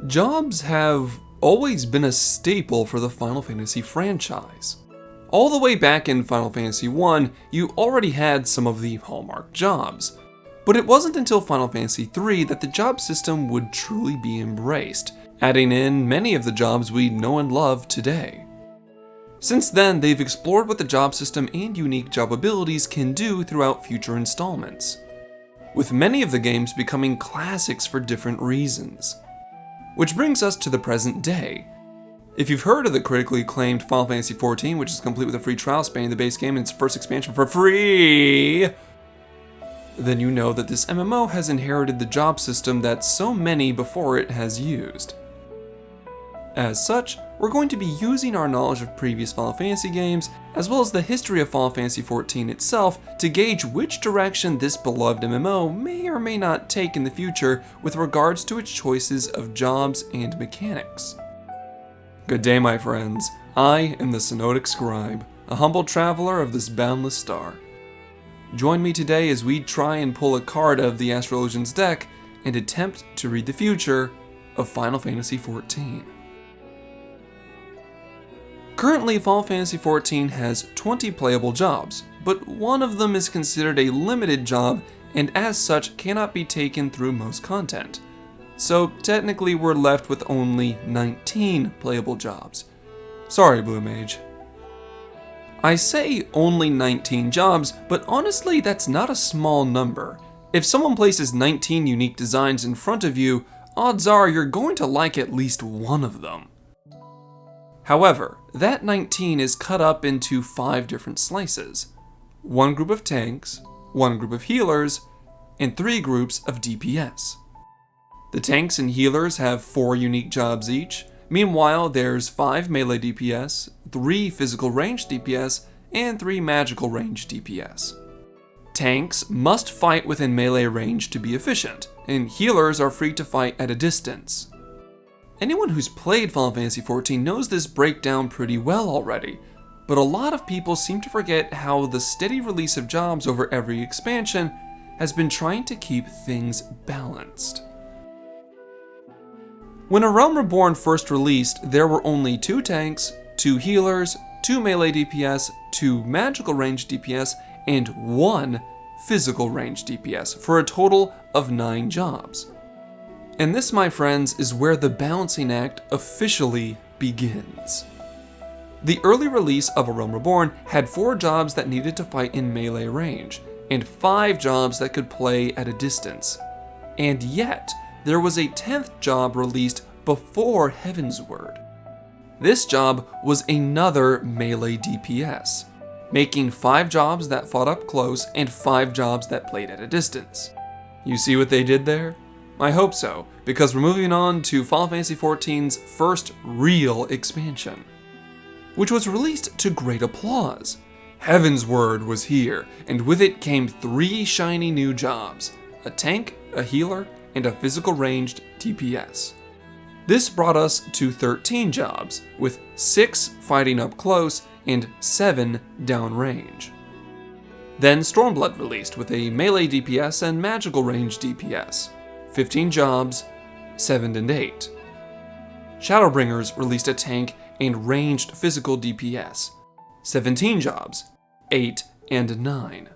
Jobs have always been a staple for the Final Fantasy franchise. All the way back in Final Fantasy I, you already had some of the hallmark jobs. But it wasn't until Final Fantasy III that the job system would truly be embraced, adding in many of the jobs we know and love today. Since then, they've explored what the job system and unique job abilities can do throughout future installments, with many of the games becoming classics for different reasons. Which brings us to the present day. If you've heard of the critically acclaimed Final Fantasy XIV, which is complete with a free trial spanning the base game and its first expansion for free, then you know that this MMO has inherited the job system that so many before it has used. As such, we're going to be using our knowledge of previous Final Fantasy games, as well as the history of Final Fantasy XIV itself, to gauge which direction this beloved MMO may or may not take in the future with regards to its choices of jobs and mechanics. Good day, my friends. I am the Synodic Scribe, a humble traveler of this boundless star. Join me today as we try and pull a card of the Astrologian's deck and attempt to read the future of Final Fantasy XIV. Currently, Final Fantasy XIV has 20 playable jobs, but one of them is considered a limited job and as such cannot be taken through most content. So technically we're left with only 19 playable jobs. Sorry, Blue Mage. I say only 19 jobs, but honestly that's not a small number. If someone places 19 unique designs in front of you, odds are you're going to like at least one of them. However, that 19 is cut up into 5 different slices. One group of tanks, one group of healers, and 3 groups of DPS. The tanks and healers have 4 unique jobs each. Meanwhile, there's 5 melee DPS, 3 physical range DPS, and 3 magical range DPS. Tanks must fight within melee range to be efficient, and healers are free to fight at a distance. Anyone who's played Final Fantasy XIV knows this breakdown pretty well already, but a lot of people seem to forget how the steady release of jobs over every expansion has been trying to keep things balanced. When A Realm Reborn first released, there were only 2 tanks, 2 healers, 2 melee DPS, 2 magical range DPS, and 1 physical range DPS, for a total of 9 jobs. And this, my friends, is where the balancing act officially begins. The early release of A Realm Reborn had 4 jobs that needed to fight in melee range, and 5 jobs that could play at a distance. And yet, there was a 10th job released before Heavensward. This job was another melee DPS, making 5 jobs that fought up close and 5 jobs that played at a distance. You see what they did there? I hope so, because we're moving on to Final Fantasy XIV's first real expansion, which was released to great applause. Heavensward was here, and with it came 3 shiny new jobs: a tank, a healer, and a physical ranged DPS. This brought us to 13 jobs, with 6 fighting up close and 7 downrange. Then Stormblood released with a melee DPS and magical range DPS. 15 jobs, 7 and 8. Shadowbringers released a tank and ranged physical DPS. 17 jobs, 8 and 9.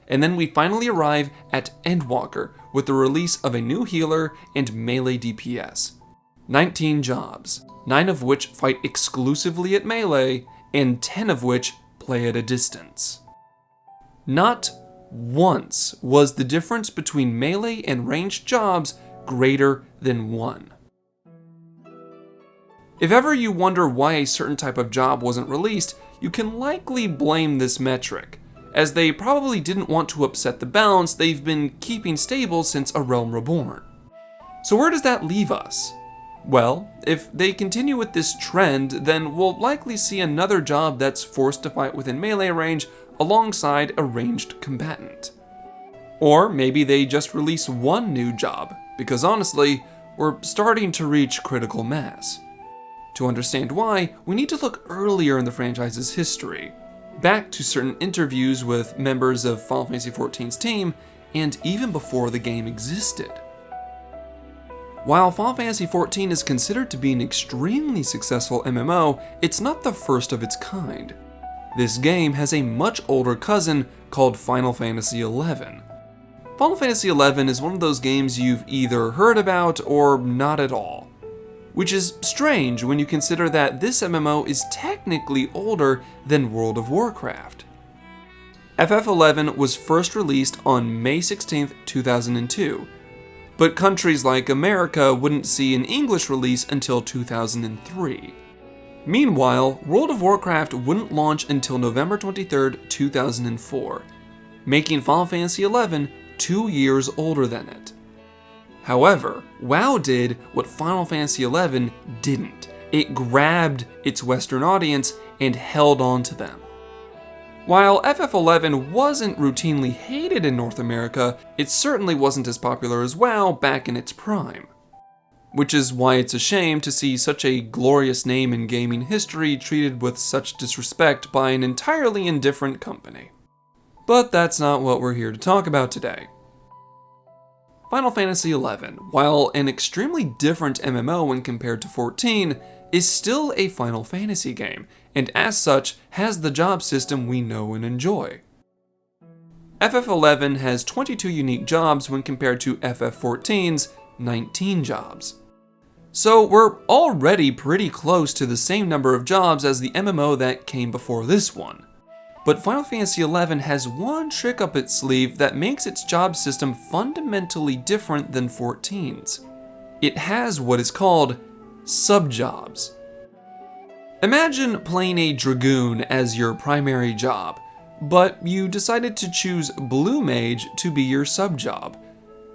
And then we finally arrive at Endwalker with the release of a new healer and melee DPS. 19 jobs, 9 of which fight exclusively at melee, and 10 of which play at a distance. Not once was the difference between melee and ranged jobs greater than 1. If ever you wonder why a certain type of job wasn't released, you can likely blame this metric, as they probably didn't want to upset the balance they've been keeping stable since A Realm Reborn. So where does that leave us? Well, if they continue with this trend, then we'll likely see another job that's forced to fight within melee range alongside a ranged combatant. Or maybe they just release 1 new job, because honestly, we're starting to reach critical mass. To understand why, we need to look earlier in the franchise's history, back to certain interviews with members of Final Fantasy XIV's team, and even before the game existed. While Final Fantasy XIV is considered to be an extremely successful MMO, it's not the first of its kind. This game has a much older cousin called Final Fantasy XI. Final Fantasy XI is one of those games you've either heard about or not at all, which is strange when you consider that this MMO is technically older than World of Warcraft. FF11 was first released on May 16, 2002, but countries like America wouldn't see an English release until 2003. Meanwhile, World of Warcraft wouldn't launch until November 23, 2004, making Final Fantasy XI 2 years older than it. However, WoW did what Final Fantasy XI didn't. It grabbed its Western audience and held on to them. While FF11 wasn't routinely hated in North America, it certainly wasn't as popular as WoW back in its prime. Which is why it's a shame to see such a glorious name in gaming history treated with such disrespect by an entirely indifferent company. But that's not what we're here to talk about today. Final Fantasy XI, while an extremely different MMO when compared to 14, is still a Final Fantasy game, and as such has the job system we know and enjoy. FF11 has 22 unique jobs when compared to FF14's 19 jobs. So we're already pretty close to the same number of jobs as the MMO that came before this one. But Final Fantasy XI has one trick up its sleeve that makes its job system fundamentally different than 14's. It has what is called sub-jobs. Imagine playing a Dragoon as your primary job, but you decided to choose Blue Mage to be your sub-job.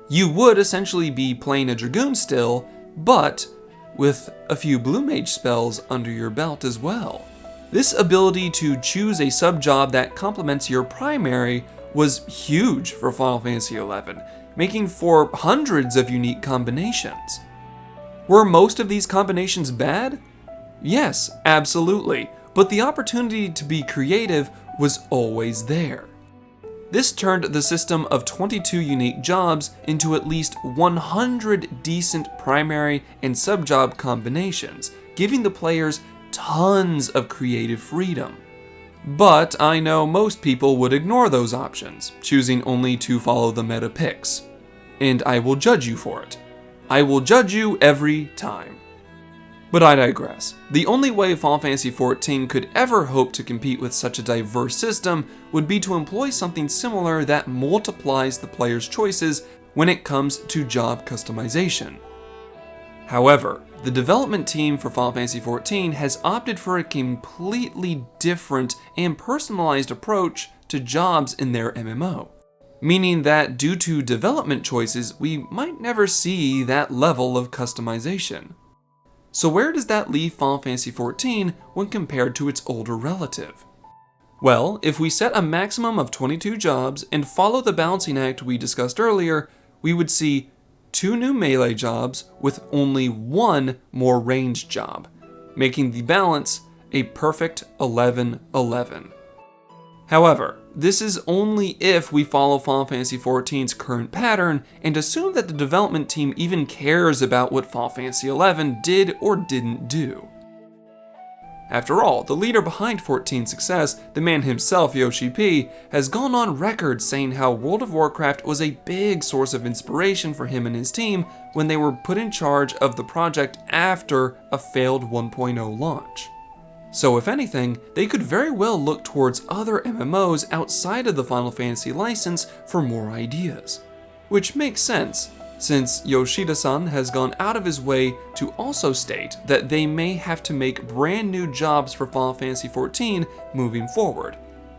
You would essentially be playing a Dragoon still, but with a few Blue Mage spells under your belt as well. This ability to choose a sub-job that complements your primary was huge for Final Fantasy XI, making for hundreds of unique combinations. Were most of these combinations bad? Yes, absolutely, but the opportunity to be creative was always there. This turned the system of 22 unique jobs into at least 100 decent primary and sub-job combinations, giving the players tons of creative freedom. But I know most people would ignore those options, choosing only to follow the meta picks. And I will judge you for it. I will judge you every time. But I digress. The only way Final Fantasy XIV could ever hope to compete with such a diverse system would be to employ something similar that multiplies the player's choices when it comes to job customization. However, the development team for Final Fantasy XIV has opted for a completely different and personalized approach to jobs in their MMO, meaning that due to development choices, we might never see that level of customization. So where does that leave Final Fantasy XIV when compared to its older relative? Well, if we set a maximum of 22 jobs and follow the balancing act we discussed earlier, we would see 2 new melee jobs with only 1 more ranged job, making the balance a perfect 11-11. However, this is only if we follow Final Fantasy XIV's current pattern and assume that the development team even cares about what Final Fantasy XI did or didn't do. After all, the leader behind 14's success, the man himself, Yoshi P, has gone on record saying how World of Warcraft was a big source of inspiration for him and his team when they were put in charge of the project after a failed 1.0 launch. So if anything, they could very well look towards other MMOs outside of the Final Fantasy license for more ideas. Which makes sense, since Yoshida-san has gone out of his way to also state that they may have to make brand new jobs for Final Fantasy XIV moving forward,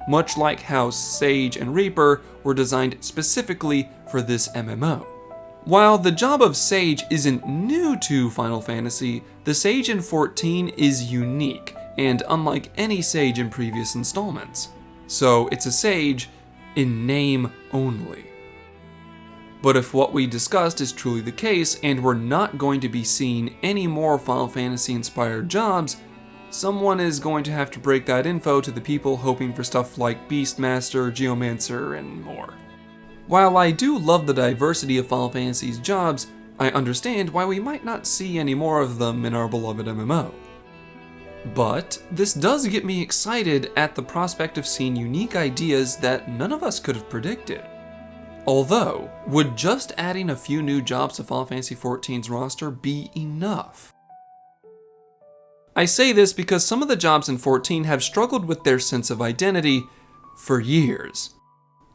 much like how Sage and Reaper were designed specifically for this MMO. While the job of Sage isn't new to Final Fantasy, the Sage in 14 is unique, and unlike any Sage in previous installments. So it's a Sage in name only. But if what we discussed is truly the case, and we're not going to be seeing any more Final Fantasy inspired jobs, someone is going to have to break that info to the people hoping for stuff like Beastmaster, Geomancer, and more. While I do love the diversity of Final Fantasy's jobs, I understand why we might not see any more of them in our beloved MMO. But this does get me excited at the prospect of seeing unique ideas that none of us could have predicted. Although, would just adding a few new jobs to Final Fantasy XIV's roster be enough? I say this because some of the jobs in 14 have struggled with their sense of identity for years.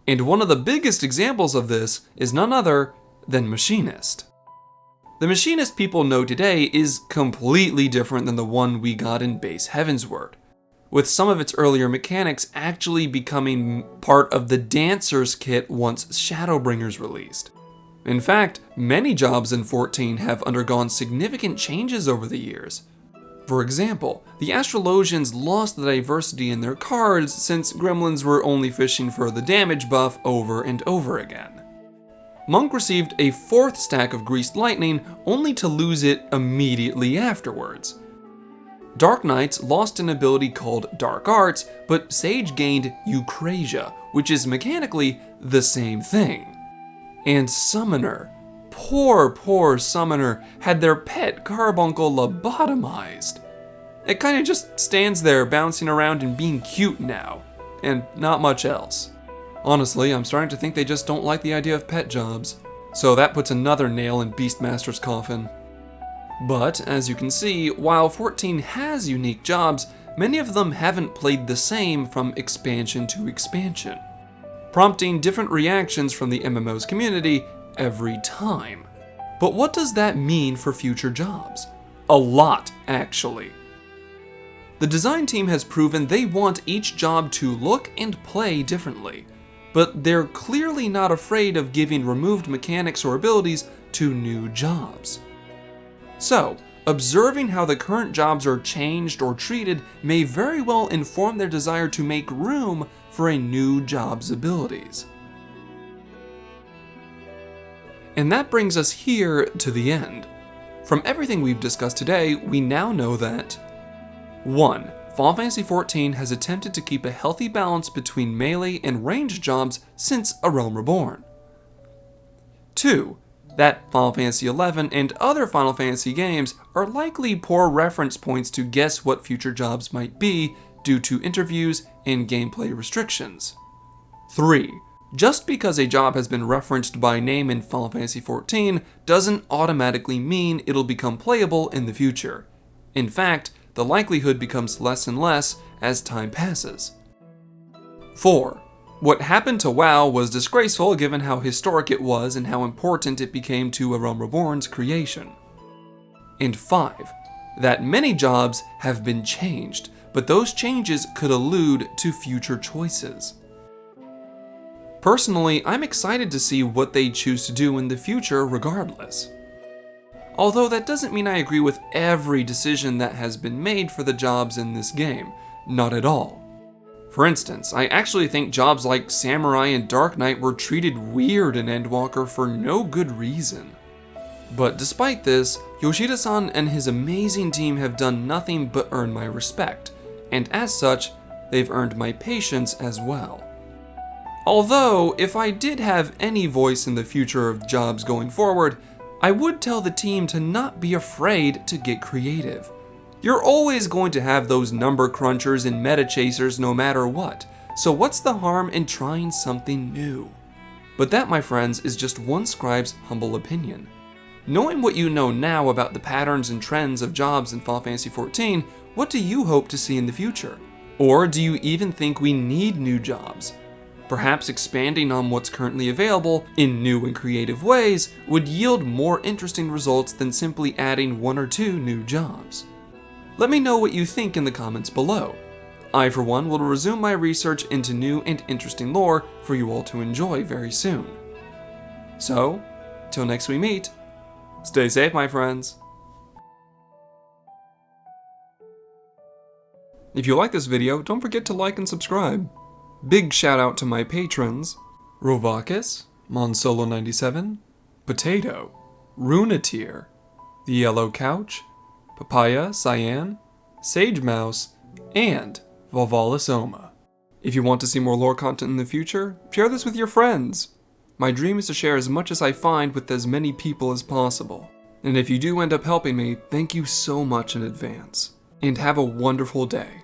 And one of the biggest examples of this is none other than Machinist. The Machinist people know today is completely different than the one we got in base Heavensward, with some of its earlier mechanics actually becoming part of the Dancer's kit once Shadowbringers released. In fact, many jobs in 14 have undergone significant changes over the years. For example, the Astrolosians lost the diversity in their cards since gremlins were only fishing for the damage buff over and over again. Monk received a 4th stack of Greased Lightning only to lose it immediately afterwards. Dark Knights lost an ability called Dark Arts, but Sage gained Eorzea, which is mechanically the same thing. And Summoner, poor Summoner, had their pet carbuncle lobotomized. It kinda just stands there bouncing around and being cute now, and not much else. Honestly, I'm starting to think they just don't like the idea of pet jobs. So that puts another nail in Beastmaster's coffin. But, as you can see, while 14 has unique jobs, many of them haven't played the same from expansion to expansion, prompting different reactions from the MMO's community every time. But what does that mean for future jobs? A lot, actually. The design team has proven they want each job to look and play differently, but they're clearly not afraid of giving removed mechanics or abilities to new jobs. So, observing how the current jobs are changed or treated may very well inform their desire to make room for a new job's abilities. And that brings us here to the end. From everything we've discussed today, we now know that 1. Final Fantasy XIV has attempted to keep a healthy balance between melee and ranged jobs since A Realm Reborn. 2. That Final Fantasy XI and other Final Fantasy games are likely poor reference points to guess what future jobs might be due to interviews and gameplay restrictions. 3. Just because a job has been referenced by name in Final Fantasy XIV doesn't automatically mean it'll become playable in the future. In fact, the likelihood becomes less and less as time passes. 4. What happened to WoW was disgraceful given how historic it was and how important it became to A Realm Reborn's creation. And 5. That many jobs have been changed, but those changes could allude to future choices. Personally, I'm excited to see what they choose to do in the future regardless. Although that doesn't mean I agree with every decision that has been made for the jobs in this game, not at all. For instance, I actually think jobs like Samurai and Dark Knight were treated weird in Endwalker for no good reason. But despite this, Yoshida-san and his amazing team have done nothing but earn my respect, and as such, they've earned my patience as well. Although, if I did have any voice in the future of jobs going forward, I would tell the team to not be afraid to get creative. You're always going to have those number crunchers and meta chasers no matter what, so what's the harm in trying something new? But that, my friends, is just one scribe's humble opinion. Knowing what you know now about the patterns and trends of jobs in Final Fantasy XIV, what do you hope to see in the future? Or do you even think we need new jobs? Perhaps expanding on what's currently available in new and creative ways would yield more interesting results than simply adding 1 or 2 new jobs. Let me know what you think in the comments below. I, for one, will resume my research into new and interesting lore for you all to enjoy very soon. So, till next we meet, stay safe, my friends. If you like this video, don't forget to like and subscribe. Big shout out to my patrons, Rovakis, Monsolo97, Potato, Runeteer, The Yellow Couch, Papaya, Cyan, Sage Mouse, and Volvalis Oma. If you want to see more lore content in the future, share this with your friends. My dream is to share as much as I find with as many people as possible. And if you do end up helping me, thank you so much in advance. And have a wonderful day.